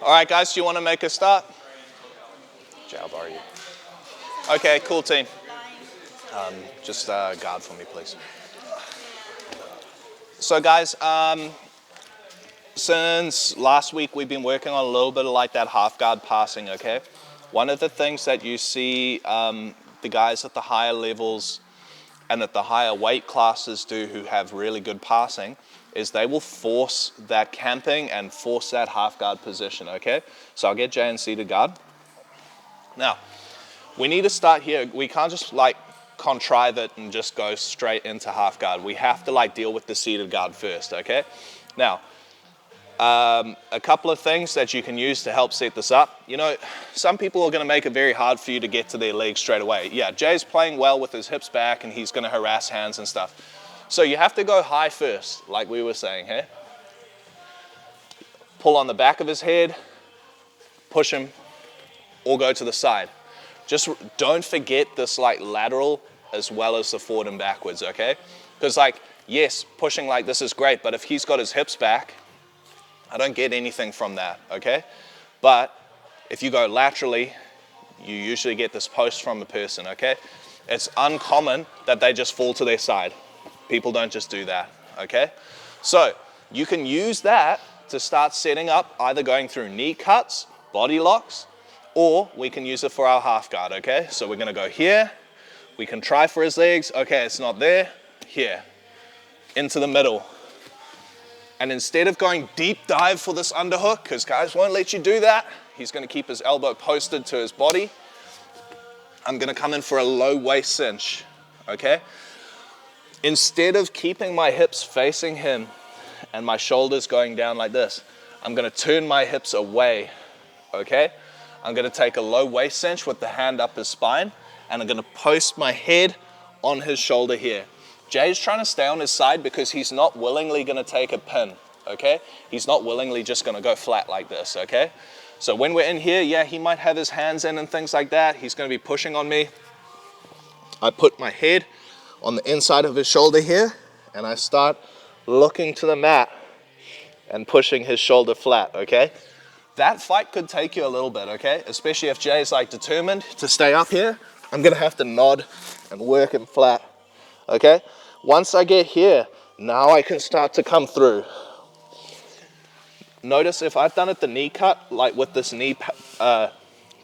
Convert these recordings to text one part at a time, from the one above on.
All right, guys, do you want to make a start? Jay, I'll borrow you. Okay, cool team. Just guard for me, please. So, guys, since last week, we've been working on a little bit of like that half guard passing, okay? One of the things that you see the guys at the higher levels and at the higher weight classes do who have really good passing is they will force that camping and force that half guard position, okay? So I'll get Jay in seated guard. Now, we need to start here. We can't just like contrive it and just go straight into half guard. We have to like deal with the seated guard first, okay? Now, a couple of things that you can use to help set this up. You know, some people are going to make it very hard for you to get to their legs straight away. Yeah, Jay's playing well with his hips back and he's going to harass hands and stuff. So you have to go high first, like we were saying here. Pull on the back of his head, push him, or go to the side. Just don't forget this like lateral as well as the forward and backwards, okay? Because like, yes, pushing like this is great, but if he's got his hips back, I don't get anything from that, okay? But if you go laterally, you usually get this post from the person, okay? It's uncommon that they just fall to their side. People don't just do that, okay? So you can use that to start setting up, either going through knee cuts, body locks, or we can use it for our half guard, okay? So we're gonna go here, we can try for his legs, okay, it's not there, here, into the middle. And instead of going deep dive for this underhook, because guys won't let you do that, he's gonna keep his elbow posted to his body. I'm gonna come in for a low waist cinch, okay? Instead of keeping my hips facing him and my shoulders going down like this, I'm gonna turn my hips away, okay? I'm gonna take a low waist cinch with the hand up his spine, and I'm gonna post my head on his shoulder here. Jay's trying to stay on his side because he's not willingly gonna take a pin, okay? He's not willingly just gonna go flat like this, okay? So when we're in here, yeah, he might have his hands in and things like that. He's gonna be pushing on me. I put my head on the inside of his shoulder here, and I start looking to the mat and pushing his shoulder flat, okay? That fight could take you a little bit, okay? Especially if Jay's like determined to stay up here, I'm gonna have to nod and work him flat, okay? Once I get here, now I can start to come through. Notice if I've done it the knee cut, like with this knee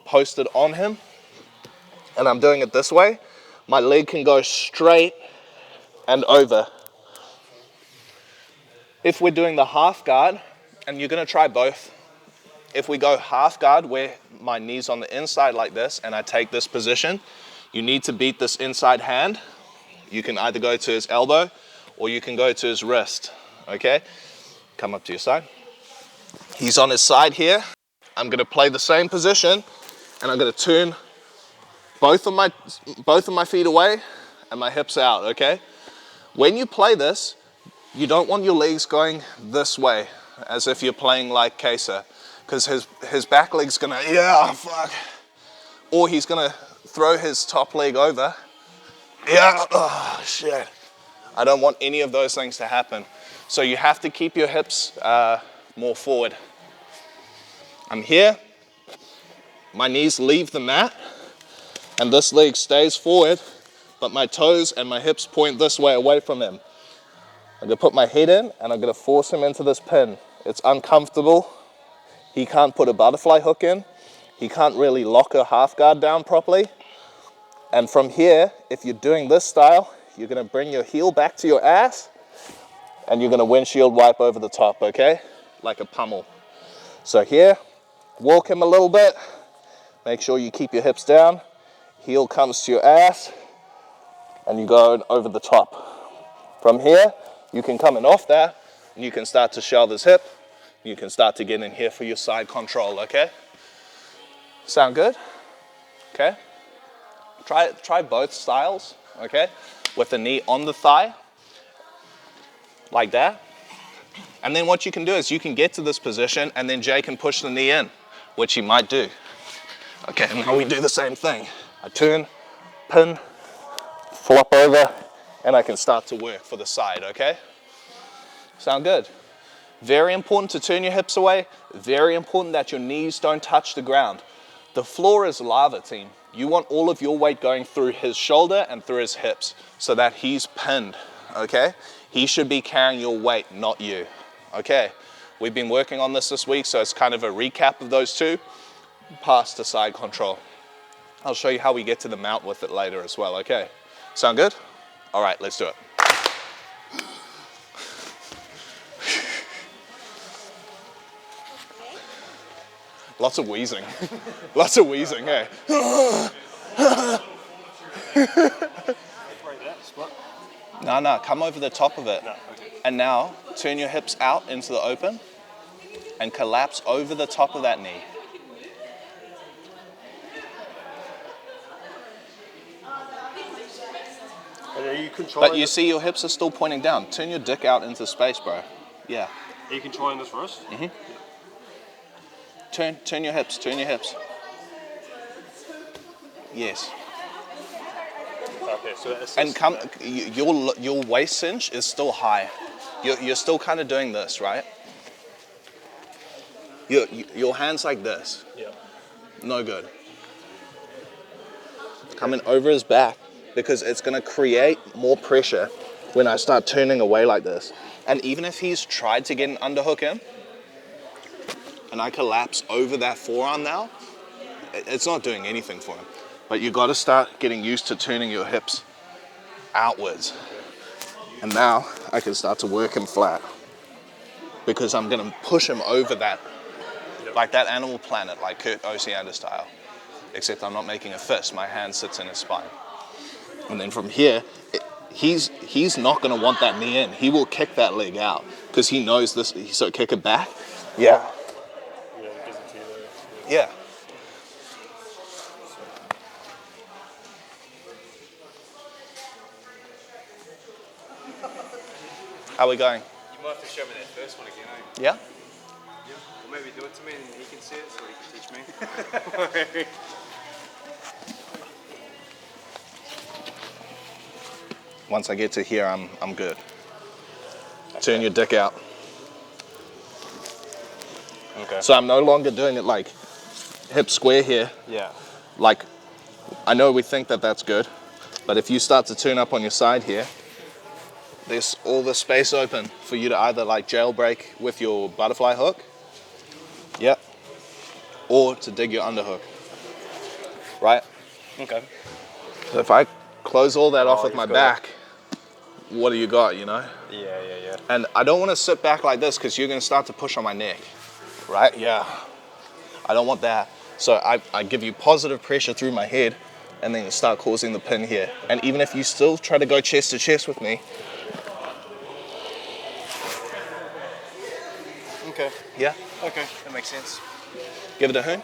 posted on him, and I'm doing it this way, my leg can go straight and over. If we're doing the half guard, and you're gonna try both, if we go half guard where my knee's on the inside like this and I take this position, you need to beat this inside hand. You can either go to his elbow or you can go to his wrist, okay? Come up to your side. He's on his side here. I'm gonna play the same position and I'm gonna turn both of my feet away and my hips out, okay? When you play this, you don't want your legs going this way as if you're playing like Kesa, because his back leg's gonna, yeah, fuck. Or he's gonna throw his top leg over. Yeah, oh shit. I don't want any of those things to happen. So you have to keep your hips more forward. I'm here, my knees leave the mat, and this leg stays forward, but my toes and my hips point this way away from him. I'm gonna put my head in and I'm gonna force him into this pin. It's uncomfortable. He can't put a butterfly hook in. He can't really lock a half guard down properly. And from here, if you're doing this style, you're gonna bring your heel back to your ass and you're gonna windshield wipe over the top, okay? Like a pummel. So here, walk him a little bit. Make sure you keep your hips down. Heel comes to your ass and you go over the top. From here, you can come in off that and you can start to shove his hip. You can start to get in here for your side control, okay? Sound good? Okay. Try both styles, okay? With the knee on the thigh, like that. And then what you can do is you can get to this position and then Jay can push the knee in, which he might do. Okay, and now we do the same thing. I turn, pin, flop over, and I can start to work for the side, okay? Sound good? Very important to turn your hips away. Very important that your knees don't touch the ground. The floor is lava, team. You want all of your weight going through his shoulder and through his hips so that he's pinned, okay? He should be carrying your weight, not you, okay? We've been working on this week, so it's kind of a recap of those two. Pass to side control. I'll show you how we get to the mount with it later as well, okay? Sound good? All right, let's do it. Lots of wheezing. Lots of wheezing, hey. No, come over the top of it. And now, turn your hips out into the open and collapse over the top of that knee. But you see your hips are still pointing down. Turn your dick out into space, bro. Yeah. Are you controlling this first? Mm-hmm. Turn your hips, turn your hips. Yes. Okay, so that's and come, your waist cinch is still high. You're still kind of doing this, right? Your hands like this. Yeah. No good. Coming over his back because it's going to create more pressure when I start turning away like this. And even if he's tried to get an underhook in, and I collapse over that forearm now, it's not doing anything for him. But you got to start getting used to turning your hips outwards. And now I can start to work him flat because I'm going to push him over that, like that Animal Planet, like Kurt Osiander style. Except I'm not making a fist, my hand sits in his spine. And then from here, he's not going to want that knee in. He will kick that leg out because he knows this, so kick it back. Yeah. Yeah. How are we going? You might have to show me that first one again, eh? Yeah? Yeah. Or maybe do it to me and he can see it so he can teach me. Once I get to here, I'm good. Okay. Turn your dick out. Okay. So I'm no longer doing it like hip square here. Yeah. Like, I know we think that that's good, but if you start to turn up on your side here, there's all the space open for you to either like jailbreak with your butterfly hook, yep, or to dig your underhook, right? Okay. So if I close all that off with my back, what do you got, you know? Yeah. And I don't want to sit back like this because you're going to start to push on my neck, right? Yeah. I don't want that. So I give you positive pressure through my head and then you start causing the pin here. And even if you still try to go chest to chest with me. Okay. Yeah? Okay, that makes sense. Give it a hoon.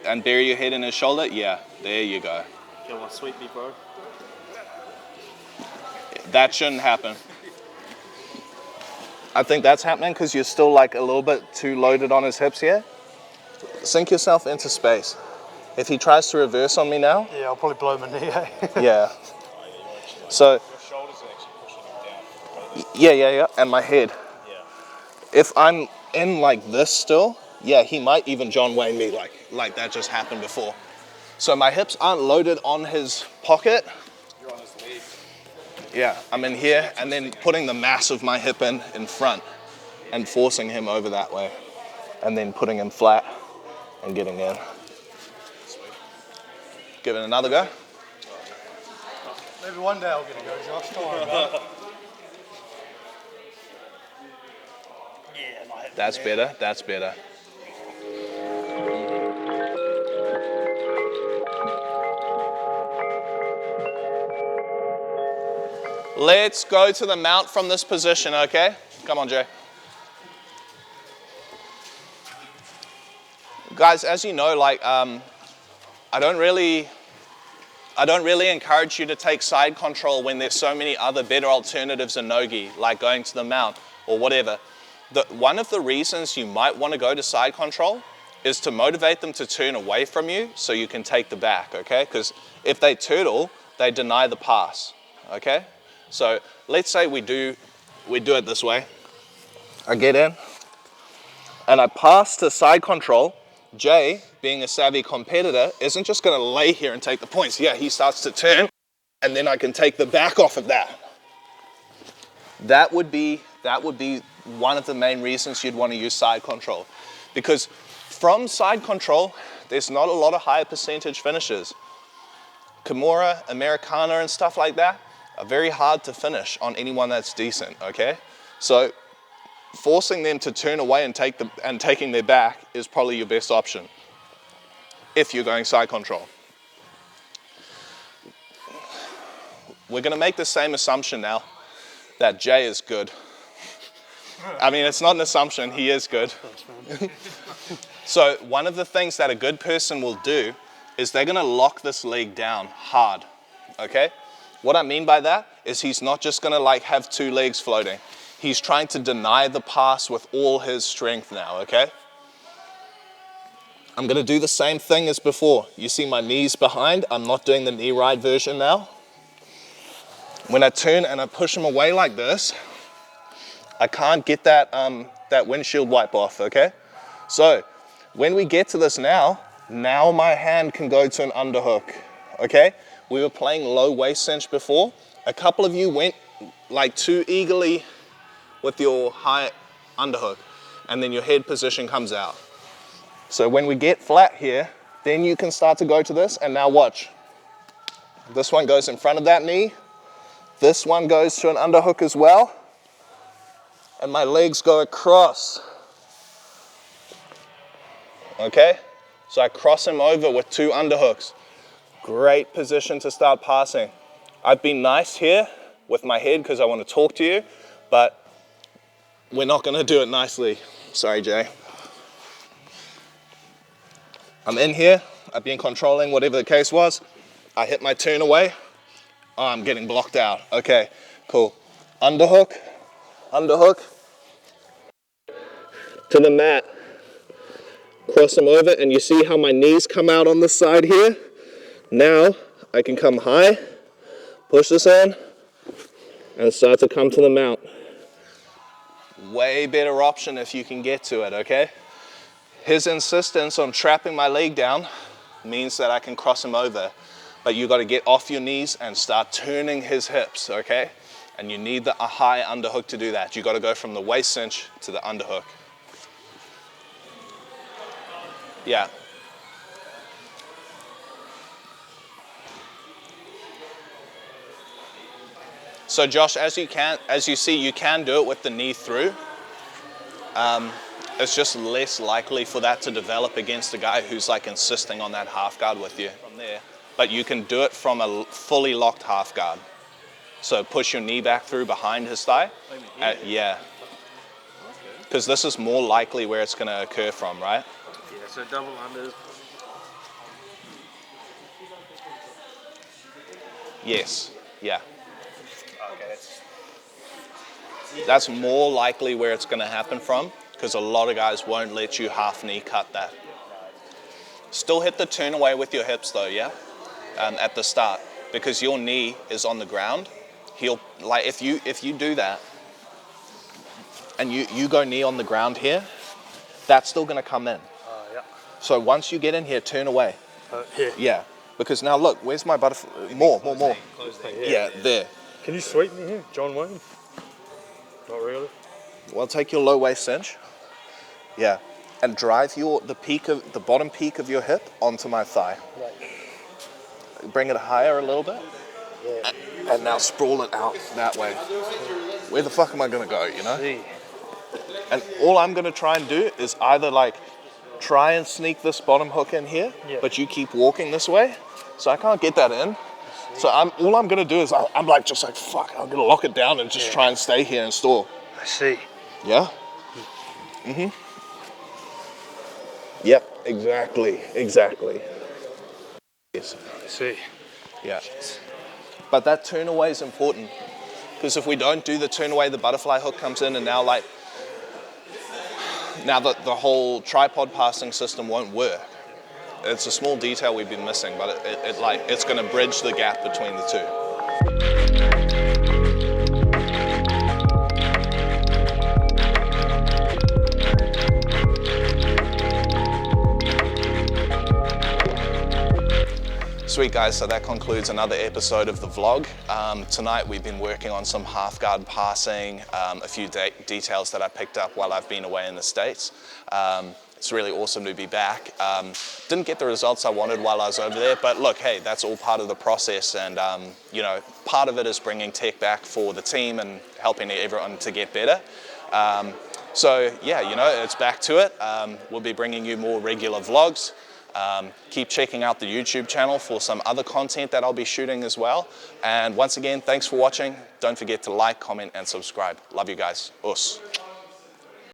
And bury your head in his shoulder. Yeah, there you go. You want to sweep me, bro? That shouldn't happen. I think that's happening because you're still like a little bit too loaded on his hips here. Sink yourself into space. If he tries to reverse on me now. Yeah, I'll probably blow my knee, eh? Yeah. So. Your shoulders are actually pushing him down. Yeah. And my head. Yeah. If I'm in like this still, yeah, he might even John Wayne me like that just happened before. So my hips aren't loaded on his pocket. You're on his leg. Yeah, I'm in here and then putting the mass of my hip in front and forcing him over that way. And then putting him flat and getting in. Give it another go. Maybe one day I'll get a go, Josh. Don't worry about it. Yeah, my hip. That's better, that's better. Let's go to the mount from this position, okay? Come on, Jay. Guys, as you know, like, I don't really encourage you to take side control when there's so many other better alternatives in no-gi, like going to the mount or whatever. One of the reasons you might want to go to side control is to motivate them to turn away from you so you can take the back, okay? Because if they turtle, they deny the pass, okay? So let's say we do it this way. I get in, and I pass to side control. Jay, being a savvy competitor, isn't just gonna lay here and take the points. Yeah, he starts to turn, and then I can take the back off of that. That would be one of the main reasons you'd want to use side control. Because from side control, there's not a lot of high percentage finishes. Kimura, Americana, and stuff like that are very hard to finish on anyone that's decent, okay? So forcing them to turn away and taking their back is probably your best option if you're going side control. We're gonna make the same assumption now that Jay is good. I mean, it's not an assumption, he is good. So one of the things that a good person will do is they're gonna lock this leg down hard, okay? What I mean by that is he's not just gonna like have two legs floating. He's trying to deny the pass with all his strength now, okay? I'm gonna do the same thing as before. You see my knees behind, I'm not doing the knee ride version now. When I turn and I push him away like this, I can't get that, that windshield wipe off, okay? So when we get to this now my hand can go to an underhook, okay? We were playing low waist cinch before. A couple of you went like too eagerly with your high underhook, and then your head position comes out. So when we get flat here, then you can start to go to this, and now watch. This one goes in front of that knee. This one goes to an underhook as well, and my legs go across. Okay, so I cross him over with two underhooks. Great position to start passing. I've been nice here with my head because I want to talk to you, but we're not going to do it nicely. Sorry, Jay. I'm in here. I've been controlling whatever the case was. I hit my turn away. Oh, I'm getting blocked out. Okay, cool. Underhook, underhook, to the mat. Cross them over, and you see how my knees come out on this side here? Now, I can come high, push this in, and start to come to the mount. Way better option if you can get to it, okay? His insistence on trapping my leg down means that I can cross him over. But you got to get off your knees and start turning his hips, okay? And you need a high underhook to do that. You got to go from the waist cinch to the underhook. Yeah. So Josh, as you see, you can do it with the knee through. It's just less likely for that to develop against a guy who's like insisting on that half guard with you from there. But you can do it from a fully locked half guard. So push your knee back through behind his thigh. Yeah. Because this is more likely where it's going to occur from, right? Yeah, so double unders. Yes, yeah. Okay. That's more likely where it's going to happen from, because a lot of guys won't let you half knee cut that. Still hit the turn away with your hips though, yeah? At the start, because your knee is on the ground. He'll, like, if you do that and you go knee on the ground here, that's still going to come in. Yeah. So once you get in here, turn away. Here. Yeah, because now look, where's my butterfly? More. Yeah, there. Can you sweep me here, John Wayne? Not really. Well, take your low waist cinch. Yeah, and drive the bottom peak of your hip onto my thigh. Right. Bring it higher a little bit, and now sprawl it out that way. Where the fuck am I gonna go, you know? And all I'm gonna try and do is either like try and sneak this bottom hook in here, but you keep walking this way, so I can't get that in. So all I'm gonna do is I'm like just like fuck, I'm gonna lock it down and just try and stay here and stall. I see. Yeah. Yep. Exactly. Yes. I see. Yeah. But that turn away is important, because if we don't do the turn away, the butterfly hook comes in, and now the whole tripod passing system won't work. It's a small detail we've been missing, but it's going to bridge the gap between the two. Sweet guys, so that concludes another episode of the vlog. Tonight we've been working on some half guard passing, a few details that I picked up while I've been away in the States. It's really awesome to be back. Didn't get the results I wanted while I was over there, but look, hey, that's all part of the process, and you know, part of it is bringing tech back for the team and helping everyone to get better. So yeah, you know, it's back to it. We'll be bringing you more regular vlogs. Keep checking out the YouTube channel for some other content that I'll be shooting as well. And once again, thanks for watching. Don't forget to like, comment, and subscribe. Love you guys. Us.